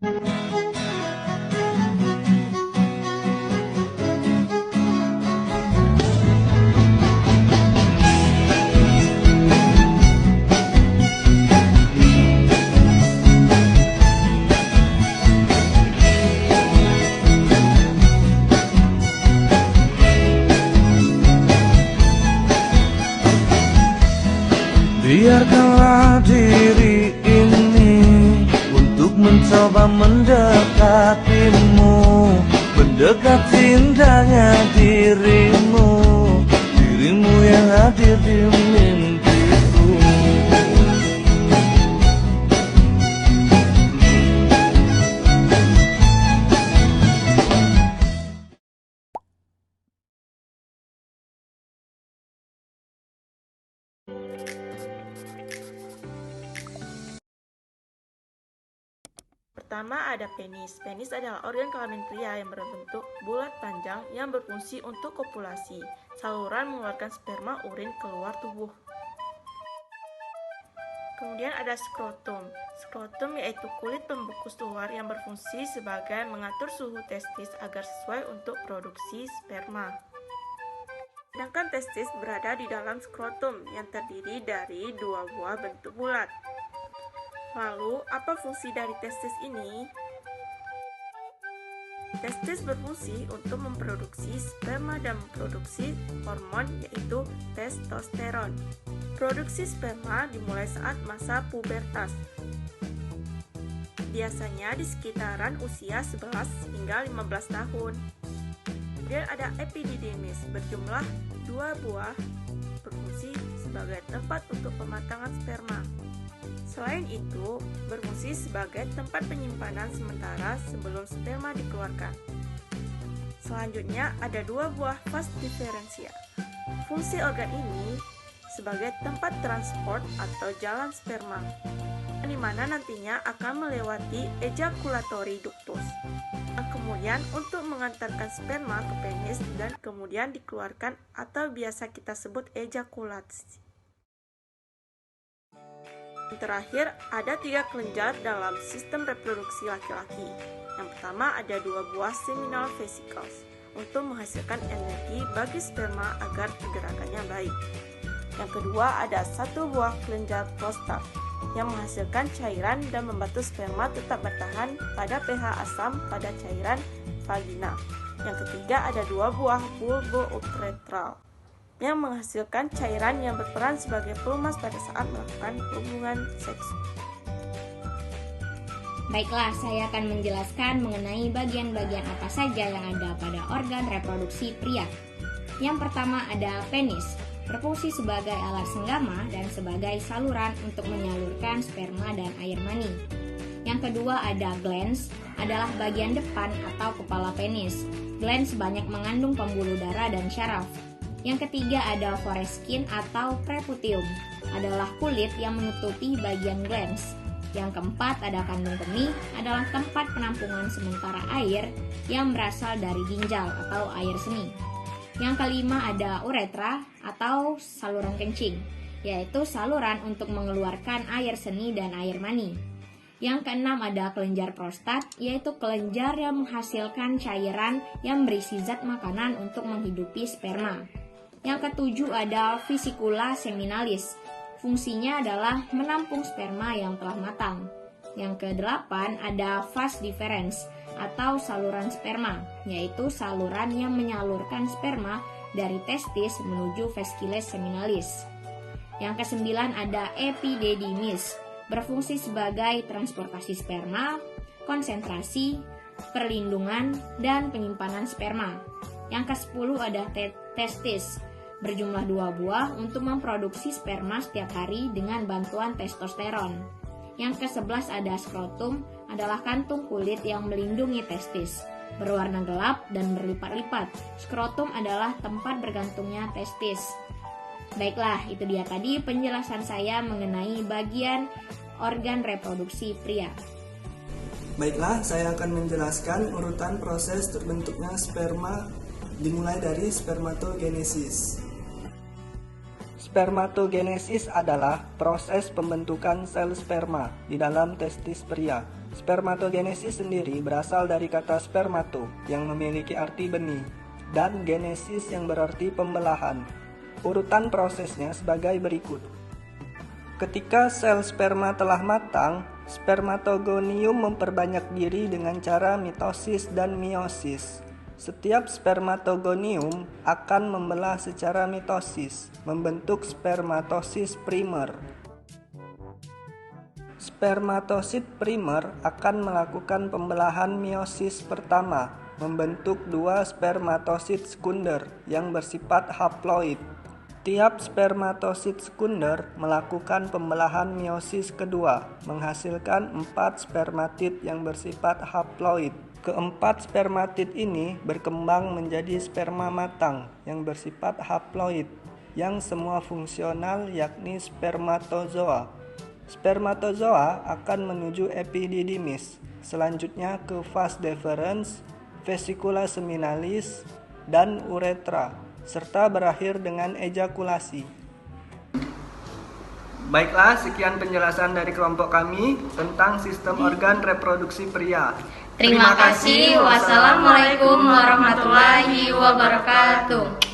Biarkanlah diri ini untuk mencoba mendekatimu, mendekati indahnya dirimu, dirimu yang hadir di mimpiku. Pertama ada penis. Penis adalah organ kelamin pria yang berbentuk bulat panjang yang berfungsi untuk kopulasi. Saluran mengeluarkan sperma urin keluar tubuh. Kemudian ada skrotum. Skrotum yaitu kulit pembungkus luar yang berfungsi sebagai mengatur suhu testis agar sesuai untuk produksi sperma. Sedangkan testis berada di dalam skrotum yang terdiri dari dua buah bentuk bulat. Lalu, apa fungsi dari testis ini? Testis berfungsi untuk memproduksi sperma dan memproduksi hormon yaitu testosteron. Produksi sperma dimulai saat masa pubertas. Biasanya di sekitaran usia 11 hingga 15 tahun. Kemudian ada epididymis, berjumlah 2 buah, berfungsi sebagai tempat untuk pematangan sperma. Selain itu, berfungsi sebagai tempat penyimpanan sementara sebelum sperma dikeluarkan. Selanjutnya, ada 2 buah vas deferentia. Fungsi organ ini sebagai tempat transport atau jalan sperma, di mana nantinya akan melewati ejakulatory ductus, yang kemudian untuk mengantarkan sperma ke penis dan kemudian dikeluarkan atau biasa kita sebut ejakulasi. Terakhir, ada 3 kelenjar dalam sistem reproduksi laki-laki. Yang pertama ada 2 buah seminal vesicles untuk menghasilkan energi bagi sperma agar pergerakannya baik. Yang kedua ada 1 buah kelenjar prostat yang menghasilkan cairan dan membantu sperma tetap bertahan pada pH asam pada cairan vagina. Yang ketiga ada 2 buah bulbo-uretral yang menghasilkan cairan yang berperan sebagai pelumas pada saat melakukan hubungan seks. Baiklah, saya akan menjelaskan mengenai bagian-bagian apa saja yang ada pada organ reproduksi pria. Yang pertama ada penis, berfungsi sebagai alat senggama dan sebagai saluran untuk menyalurkan sperma dan air mani. Yang kedua ada glans, adalah bagian depan atau kepala penis. Glans banyak mengandung pembuluh darah dan syaraf. Yang ketiga ada foreskin atau preputium, adalah kulit yang menutupi bagian glans. Yang keempat ada kandung kemih, adalah tempat penampungan sementara air yang berasal dari ginjal atau air seni. Yang kelima ada uretra atau saluran kencing, yaitu saluran untuk mengeluarkan air seni dan air mani. Yang keenam ada kelenjar prostat, yaitu kelenjar yang menghasilkan cairan yang berisi zat makanan untuk menghidupi sperma. Yang ketujuh ada vesicula seminalis, fungsinya adalah menampung sperma yang telah matang. Yang kedelapan ada vas deferens atau saluran sperma, yaitu saluran yang menyalurkan sperma dari testis menuju vesicula seminalis. Yang kesembilan ada epididymis, berfungsi sebagai transportasi sperma, konsentrasi, perlindungan, dan penyimpanan sperma. Yang ke-10 ada testis, berjumlah 2 buah untuk memproduksi sperma setiap hari dengan bantuan testosteron. Yang ke-11 ada skrotum, adalah kantung kulit yang melindungi testis, berwarna gelap dan berlipat-lipat. Skrotum adalah tempat bergantungnya testis. Baiklah, itu dia tadi penjelasan saya mengenai bagian organ reproduksi pria. Baiklah, saya akan menjelaskan urutan proses terbentuknya sperma dimulai dari spermatogenesis. Spermatogenesis adalah proses pembentukan sel sperma di dalam testis pria. Spermatogenesis sendiri berasal dari kata spermato yang memiliki arti benih dan genesis yang berarti pembelahan. Urutan prosesnya sebagai berikut. Ketika sel sperma telah matang, spermatogonium memperbanyak diri dengan cara mitosis dan meiosis. Setiap spermatogonium akan membelah secara mitosis, membentuk spermatosis primer. Spermatosit primer akan melakukan pembelahan meiosis pertama, membentuk dua spermatosit sekunder yang bersifat haploid. Tiap spermatosit sekunder melakukan pembelahan meiosis kedua, menghasilkan 4 spermatid yang bersifat haploid. Keempat spermatid ini berkembang menjadi sperma matang yang bersifat haploid, yang semua fungsional yakni spermatozoa. Spermatozoa akan menuju epididymis, selanjutnya ke vas deferens, vesicula seminalis, dan uretra, serta berakhir dengan ejakulasi. Baiklah, sekian penjelasan dari kelompok kami tentang sistem organ reproduksi pria. Terima kasih. Wassalamualaikum warahmatullahi wabarakatuh.